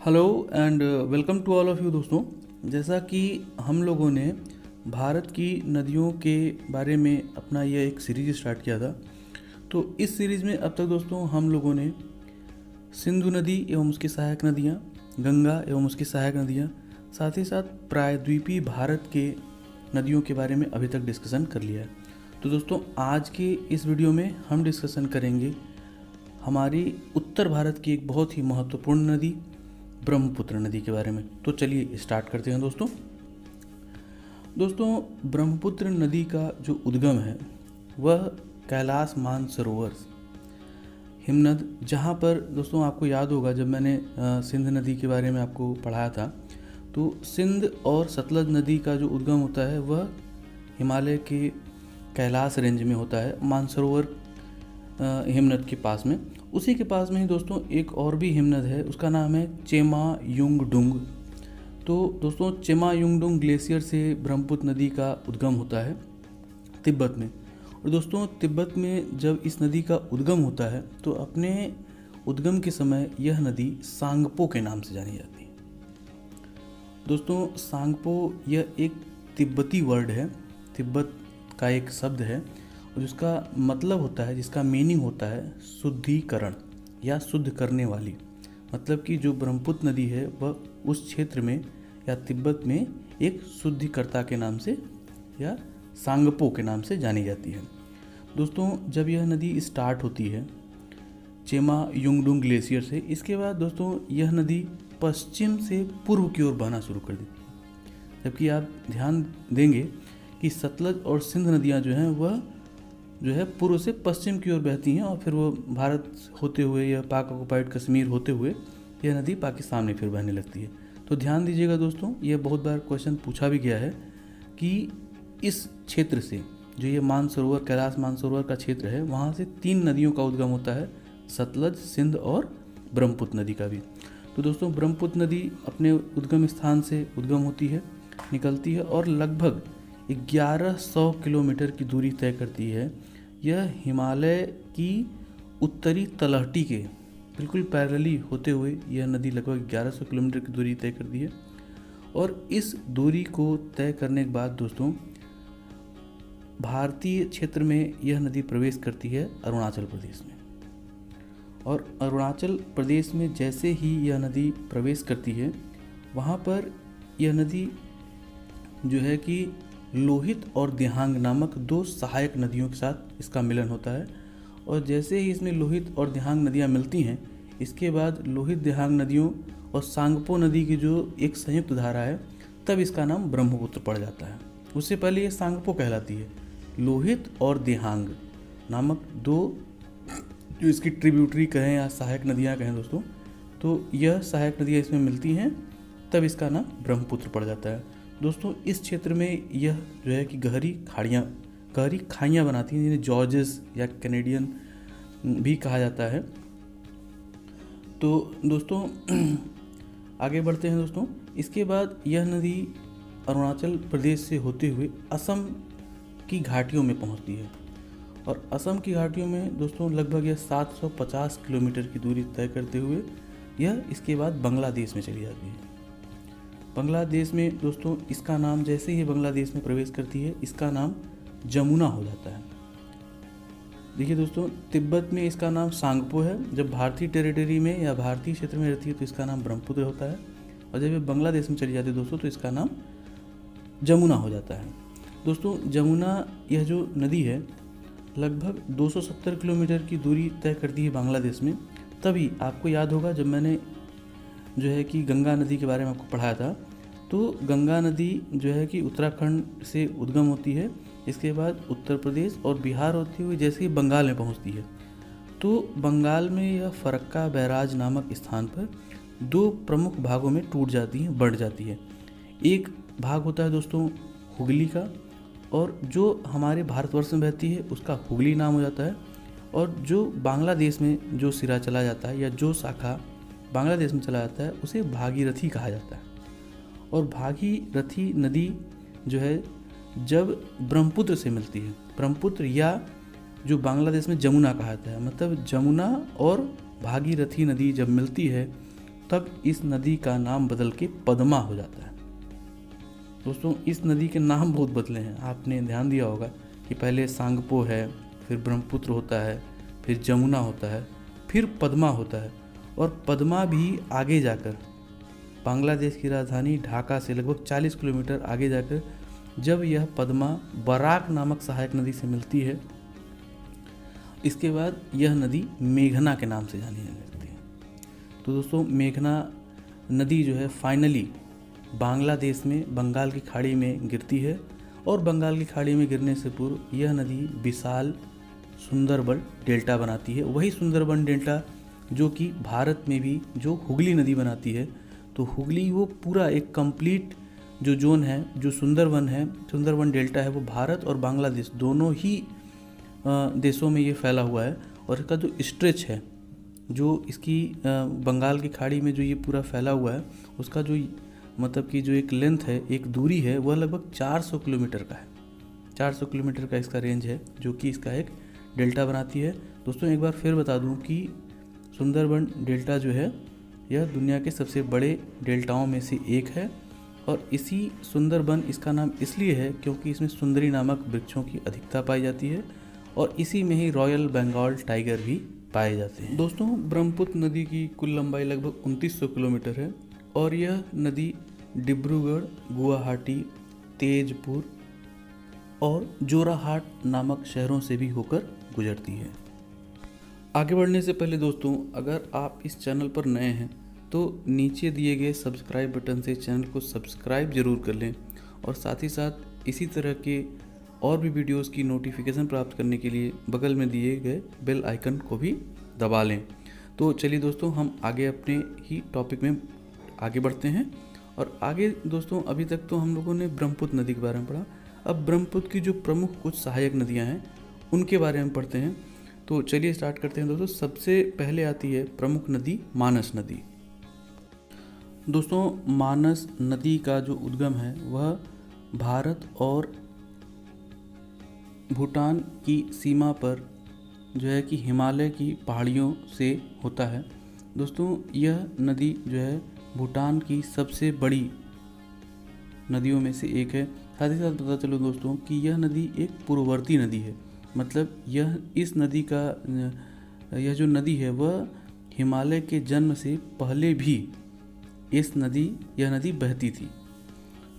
Hello and welcome to all of you दोस्तों। जैसा कि हम लोगों ने भारत की नदियों के बारे में अपना यह एक सीरीज़ स्टार्ट किया था, तो इस सीरीज़ में अब तक दोस्तों हम लोगों ने सिंधु नदी एवं उसकी सहायक नदियाँ, गंगा एवं उसकी सहायक नदियाँ, साथ ही साथ प्रायद्वीपीय भारत के नदियों के बारे में अभी तक डिस्कशन कर लिया है। तो दोस्तों आज के इस वीडियो में हम डिस्कशन करेंगे हमारी उत्तर भारत की एक बहुत ही महत्वपूर्ण नदी ब्रह्मपुत्र नदी के बारे में। तो चलिए स्टार्ट करते हैं दोस्तों। ब्रह्मपुत्र नदी का जो उद्गम है वह कैलाश मानसरोवर हिमनद, जहाँ पर दोस्तों आपको याद होगा जब मैंने सिंध नदी के बारे में आपको पढ़ाया था, तो सिंध और सतलज नदी का जो उद्गम होता है वह हिमालय के कैलाश रेंज में होता है, मानसरोवर हिमनद के पास में। उसी के पास में ही दोस्तों एक और भी हिमनद है, उसका नाम है चेमायुंगडुंग। तो दोस्तों चेमायुंगडुंग ग्लेशियर से ब्रह्मपुत्र नदी का उद्गम होता है तिब्बत में। और दोस्तों तिब्बत में जब इस नदी का उद्गम होता है तो अपने उद्गम के समय यह नदी सांगपो के नाम से जानी जाती है। दोस्तों सांगपो यह एक तिब्बती वर्ड है, तिब्बत का एक शब्द है जिसका मतलब होता है, जिसका मीनिंग होता है शुद्धिकरण या शुद्ध करने वाली। मतलब कि जो ब्रह्मपुत्र नदी है वह उस क्षेत्र में या तिब्बत में एक शुद्धिकर्ता के नाम से या सांगपो के नाम से जानी जाती है। दोस्तों जब यह नदी स्टार्ट होती है चेमायुंगडुंग ग्लेशियर से, इसके बाद दोस्तों यह नदी पश्चिम से पूर्व की ओर बहना शुरू कर देती है। जबकि आप ध्यान देंगे कि सतलज और सिंध नदियाँ जो हैं वह पूर्व से पश्चिम की ओर बहती हैं और फिर वो भारत होते हुए या पाक ऑक्युपाइड कश्मीर होते हुए यह नदी पाकिस्तान में फिर बहने लगती है। तो ध्यान दीजिएगा दोस्तों, यह बहुत बार क्वेश्चन पूछा भी गया है कि इस क्षेत्र से जो ये मानसरोवर कैलाश मानसरोवर का क्षेत्र है वहाँ से 3 नदियों का उद्गम होता है, सतलज, सिंध और ब्रह्मपुत्र नदी का भी। तो दोस्तों ब्रह्मपुत्र नदी अपने उद्गम स्थान से उद्गम होती है, निकलती है और लगभग 1100 किलोमीटर की दूरी तय करती है। यह हिमालय की उत्तरी तलहटी के बिल्कुल पैरेलली होते हुए यह नदी लगभग 1100 किलोमीटर की दूरी तय करती है। और इस दूरी को तय करने के बाद दोस्तों भारतीय क्षेत्र में यह नदी प्रवेश करती है अरुणाचल प्रदेश में। और अरुणाचल प्रदेश में जैसे ही यह नदी प्रवेश करती है वहाँ पर यह नदी जो है कि लोहित और दिहांग नामक 2 सहायक नदियों के साथ इसका मिलन होता है। और जैसे ही इसमें लोहित और दिहांग नदियाँ मिलती हैं, इसके बाद लोहित दिहांग नदियों और सांगपो नदी की जो एक संयुक्त धारा है, तब इसका नाम ब्रह्मपुत्र पड़ जाता है। उससे पहले ये सांगपो कहलाती है। लोहित और दिहांग नामक 2 जो इसकी ट्रिब्यूटरी कहें या सहायक नदियाँ कहें दोस्तों, तो यह सहायक नदियाँ इसमें मिलती हैं, तब इसका नाम ब्रह्मपुत्र पड़ जाता है। दोस्तों इस क्षेत्र में यह जो है कि गहरी खाइयाँ बनाती हैं, जिन्हें जॉर्जेस या कैनेडियन भी कहा जाता है। तो दोस्तों आगे बढ़ते हैं दोस्तों। इसके बाद यह नदी अरुणाचल प्रदेश से होते हुए असम की घाटियों में पहुंचती है। और असम की घाटियों में दोस्तों लगभग यह 750 किलोमीटर की दूरी तय करते हुए यह इसके बाद बांग्लादेश में चली जाती है। बांग्लादेश में दोस्तों इसका नाम, जैसे ही बांग्लादेश में प्रवेश करती है, इसका नाम जमुना हो जाता है। देखिए दोस्तों तिब्बत में इसका नाम सांगपो है, जब भारतीय टेरिटरी में या भारतीय क्षेत्र में रहती है तो इसका नाम ब्रह्मपुत्र होता है। और जब ये बांग्लादेश में चली जाती है दोस्तों तो इसका नाम जमुना हो जाता है। दोस्तों जमुना यह जो नदी है लगभग 270 किलोमीटर की दूरी तय करती है बांग्लादेश में। तभी आपको याद होगा जब मैंने जो है कि गंगा नदी के बारे में आपको पढ़ाया था, तो गंगा नदी जो है कि उत्तराखंड से उद्गम होती है, इसके बाद उत्तर प्रदेश और बिहार होती हुई जैसे ही बंगाल में पहुंचती है, तो बंगाल में यह फरक्का बैराज नामक स्थान पर 2 प्रमुख भागों में टूट जाती है, बढ़ जाती है। एक भाग होता है दोस्तों हुगली का, और जो हमारे भारतवर्ष में बहती है उसका हुगली नाम हो जाता है। और जो बांग्लादेश में जो सिरा चला जाता है या जो शाखा बांग्लादेश में चला जाता है उसे भागीरथी कहा जाता है। और भागीरथी नदी जो है जब ब्रह्मपुत्र से मिलती है, ब्रह्मपुत्र या जो बांग्लादेश में जमुना कहा जाता है, मतलब जमुना और भागीरथी नदी जब मिलती है तब इस नदी का नाम बदल के पद्मा हो जाता है। दोस्तों इस नदी के नाम बहुत बदले हैं, आपने ध्यान दिया होगा कि पहले सांगपो है, फिर ब्रह्मपुत्र होता है, फिर जमुना होता है, फिर पद्मा होता है। और पद्मा भी आगे जाकर बांग्लादेश की राजधानी ढाका से लगभग 40 किलोमीटर आगे जाकर जब यह पद्मा बराक नामक सहायक नदी से मिलती है, इसके बाद यह नदी मेघना के नाम से जानी जाने लगती है। तो दोस्तों मेघना नदी जो है फाइनली बांग्लादेश में बंगाल की खाड़ी में गिरती है, और बंगाल की खाड़ी में गिरने से पूर्व यह नदी विशाल सुंदरबन डेल्टा बनाती है। वही सुंदरबन डेल्टा जो कि भारत में भी जो हुगली नदी बनाती है, तो हुगली वो पूरा एक कंप्लीट जो जोन है, जो सुंदरबन है, सुंदरबन डेल्टा है, वो भारत और बांग्लादेश दोनों ही देशों में ये फैला हुआ है। और इसका जो स्ट्रेच है, जो इसकी बंगाल की खाड़ी में जो ये पूरा फैला हुआ है, उसका जो मतलब कि जो एक लेंथ है, एक दूरी है, वह लगभग 400 किलोमीटर का है। 400 किलोमीटर का इसका रेंज है, जो कि इसका एक डेल्टा बनाती है। दोस्तों एक बार फिर बता दूं कि सुंदरबन डेल्टा जो है यह दुनिया के सबसे बड़े डेल्टाओं में से एक है, और इसी सुंदरबन इसका नाम इसलिए है क्योंकि इसमें सुंदरी नामक वृक्षों की अधिकता पाई जाती है, और इसी में ही रॉयल बंगाल टाइगर भी पाए जाते हैं। दोस्तों ब्रह्मपुत्र नदी की कुल लंबाई लगभग 2900 किलोमीटर है, और यह नदी डिब्रूगढ़, गुवाहाटी, तेजपुर और जोराहाट नामक शहरों से भी होकर गुजरती है। आगे बढ़ने से पहले दोस्तों अगर आप इस चैनल पर नए हैं तो नीचे दिए गए सब्सक्राइब बटन से चैनल को सब्सक्राइब जरूर कर लें, और साथ ही साथ इसी तरह के और भी वीडियोस की नोटिफिकेशन प्राप्त करने के लिए बगल में दिए गए बेल आइकन को भी दबा लें। तो चलिए दोस्तों हम आगे अपने ही टॉपिक में आगे बढ़ते हैं। और आगे दोस्तों अभी तक तो हम लोगों ने ब्रह्मपुत्र नदी के बारे में पढ़ा, अब ब्रह्मपुत्र की जो प्रमुख कुछ सहायक नदियां हैं उनके बारे में पढ़ते हैं। तो चलिए स्टार्ट करते हैं दोस्तों। सबसे पहले आती है प्रमुख नदी मानस नदी। दोस्तों मानस नदी का जो उद्गम है वह भारत और भूटान की सीमा पर जो है कि हिमालय की पहाड़ियों से होता है। दोस्तों यह नदी जो है भूटान की सबसे बड़ी नदियों में से एक है। साथ ही साथ पता चलो दोस्तों कि यह नदी एक पूर्ववर्ती नदी है, मतलब इस नदी का यह जो नदी है वह हिमालय के जन्म से पहले भी यह नदी बहती थी।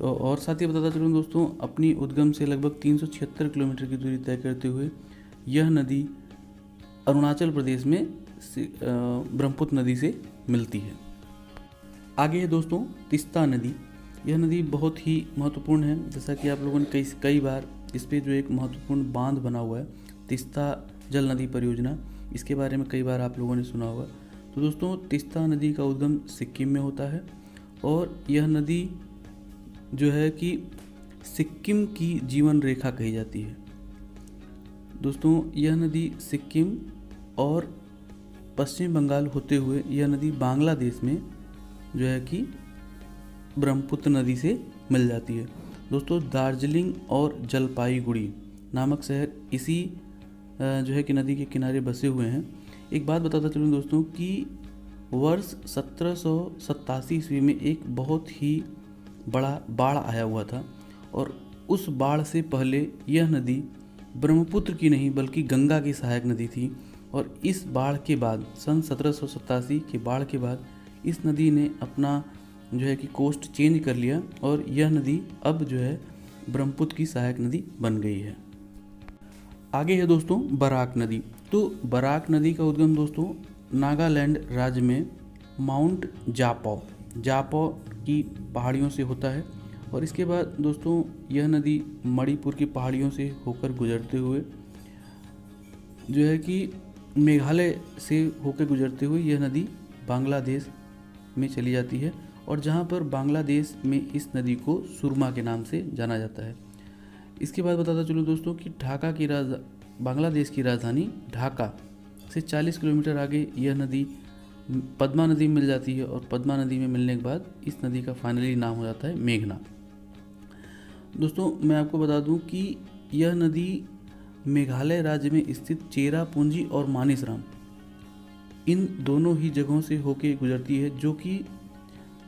और साथ ही बताता चलूँ दोस्तों अपनी उद्गम से लगभग 376 किलोमीटर की दूरी तय करते हुए यह नदी अरुणाचल प्रदेश में ब्रह्मपुत्र नदी से मिलती है। आगे है दोस्तों तीस्ता नदी। यह नदी बहुत ही महत्वपूर्ण है, जैसा कि आप लोगों ने कई बार इस पे जो एक महत्वपूर्ण बांध बना हुआ है तीस्ता जल नदी परियोजना, इसके बारे में कई बार आप लोगों ने सुना होगा। तो दोस्तों तीस्ता नदी का उद्गम सिक्किम में होता है, और यह नदी जो है कि सिक्किम की जीवन रेखा कही जाती है। दोस्तों यह नदी सिक्किम और पश्चिम बंगाल होते हुए यह नदी बांग्लादेश में जो है कि ब्रह्मपुत्र नदी से मिल जाती है। दोस्तों दार्जिलिंग और जलपाईगुड़ी नामक शहर इसी जो है कि नदी के किनारे बसे हुए हैं। एक बात बताता चलूँ दोस्तों कि वर्ष 1787 ईस्वी में एक बहुत ही बड़ा बाढ़ आया हुआ था, और उस बाढ़ से पहले यह नदी ब्रह्मपुत्र की नहीं बल्कि गंगा की सहायक नदी थी। और इस बाढ़ के बाद सन 1787 के बाढ़ के बाद इस नदी ने अपना जो है कि कोस्ट चेंज कर लिया, और यह नदी अब जो है ब्रह्मपुत्र की सहायक नदी बन गई है। आगे है दोस्तों बराक नदी। तो बराक नदी का उद्गम दोस्तों नागालैंड राज्य में माउंट जापो की पहाड़ियों से होता है, और इसके बाद दोस्तों यह नदी मणिपुर की पहाड़ियों से होकर गुजरते हुए जो है कि मेघालय से होकर गुजरते हुए यह नदी बांग्लादेश में चली जाती है, और जहाँ पर बांग्लादेश में इस नदी को सुरमा के नाम से जाना जाता है। इसके बाद बताता चलूँ दोस्तों कि बांग्लादेश की राजधानी ढाका से 40 किलोमीटर आगे यह नदी पद्मा नदी मिल जाती है, और पद्मा नदी में मिलने के बाद इस नदी का फाइनली नाम हो जाता है मेघना। दोस्तों मैं आपको बता दूं कि यह नदी मेघालय राज्य में स्थित चेरापूंजी और मानिसराम इन दोनों ही जगहों से होके गुजरती है, जो कि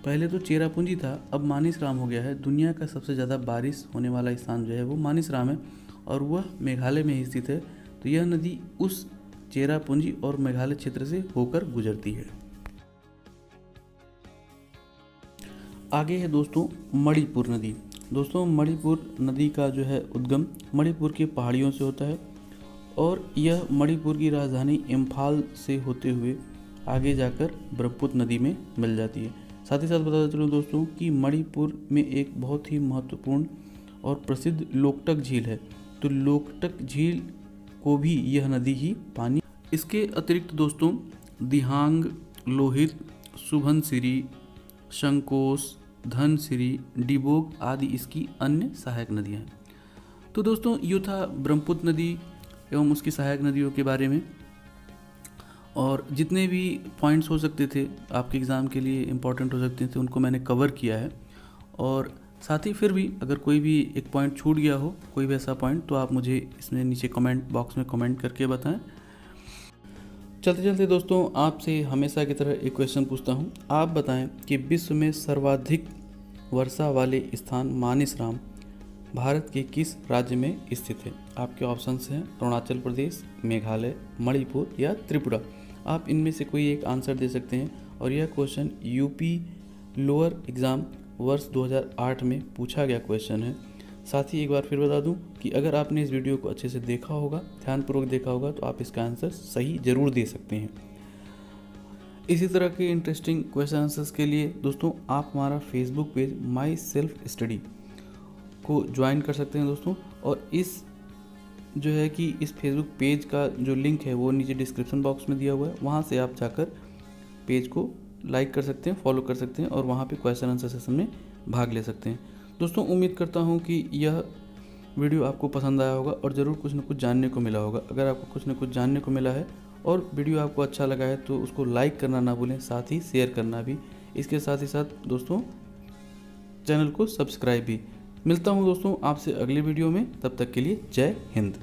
पहले तो चेरापूंजी था, अब मानिसराम हो गया है। दुनिया का सबसे ज़्यादा बारिश होने वाला स्थान जो है वो मानिसराम है और वह मेघालय में ही स्थित है। तो यह नदी उस चेरापूंजी और मेघालय क्षेत्र से होकर गुजरती है। आगे है दोस्तों मणिपुर नदी। दोस्तों मणिपुर नदी का जो है उद्गम मणिपुर की पहाड़ियों से होता है और यह मणिपुर की राजधानी इम्फाल से होते हुए आगे जाकर ब्रह्मपुत्र नदी में मिल जाती है। साथ ही साथ बताते चलूँ दोस्तों कि मणिपुर में एक बहुत ही महत्वपूर्ण और प्रसिद्ध लोकटक झील है। तो लोकटक झील को भी यह नदी ही पानी। इसके अतिरिक्त दोस्तों दिहांग, लोहित, सुबनसिरी, शंकोस, धनसिरी, डिबोग आदि इसकी अन्य सहायक नदियाँ हैं। तो दोस्तों ये था ब्रह्मपुत्र नदी एवं उसकी सहायक नदियों के बारे में, और जितने भी पॉइंट्स हो सकते थे आपके एग्ज़ाम के लिए इम्पोर्टेंट हो सकते थे उनको मैंने कवर किया है। और साथ ही फिर भी अगर कोई भी एक पॉइंट छूट गया हो, कोई भी ऐसा पॉइंट, तो आप मुझे इसमें नीचे कमेंट बॉक्स में कमेंट करके बताएं। चलते चलते दोस्तों आपसे हमेशा की तरह एक क्वेश्चन पूछता हूं। आप बताएं कि विश्व में सर्वाधिक वर्षा वाले स्थान मानिसराम भारत के किस राज्य में स्थित है? आपके ऑप्शंस हैं अरुणाचल प्रदेश, मेघालय, मणिपुर या त्रिपुरा। आप इनमें से कोई एक आंसर दे सकते हैं और यह क्वेश्चन यूपी लोअर एग्ज़ाम वर्ष 2008 में पूछा गया क्वेश्चन है। साथ ही एक बार फिर बता दूं कि अगर आपने इस वीडियो को अच्छे से देखा होगा, ध्यानपूर्वक देखा होगा, तो आप इसका आंसर सही जरूर दे सकते हैं। इसी तरह के इंटरेस्टिंग क्वेश्चन आंसर्स के लिए दोस्तों आप हमारा Facebook page my self study को ज्वाइन कर सकते हैं दोस्तों। और इस जो है कि इस फेसबुक पेज का जो लिंक है वो नीचे डिस्क्रिप्शन बॉक्स में दिया हुआ है, वहाँ से आप जाकर पेज को लाइक कर सकते हैं, फॉलो कर सकते हैं और वहाँ पे क्वेश्चन आंसर सेशन में भाग ले सकते हैं। दोस्तों उम्मीद करता हूँ कि यह वीडियो आपको पसंद आया होगा और ज़रूर कुछ न कुछ जानने को मिला होगा। अगर आपको कुछ न कुछ जानने को मिला है और वीडियो आपको अच्छा लगा है तो उसको लाइक करना ना भूलें, साथ ही शेयर करना भी। इसके साथ ही साथ दोस्तों चैनल को सब्सक्राइब भी। मिलता हूँ दोस्तों आपसे अगले वीडियो में, तब तक के लिए जय हिंद।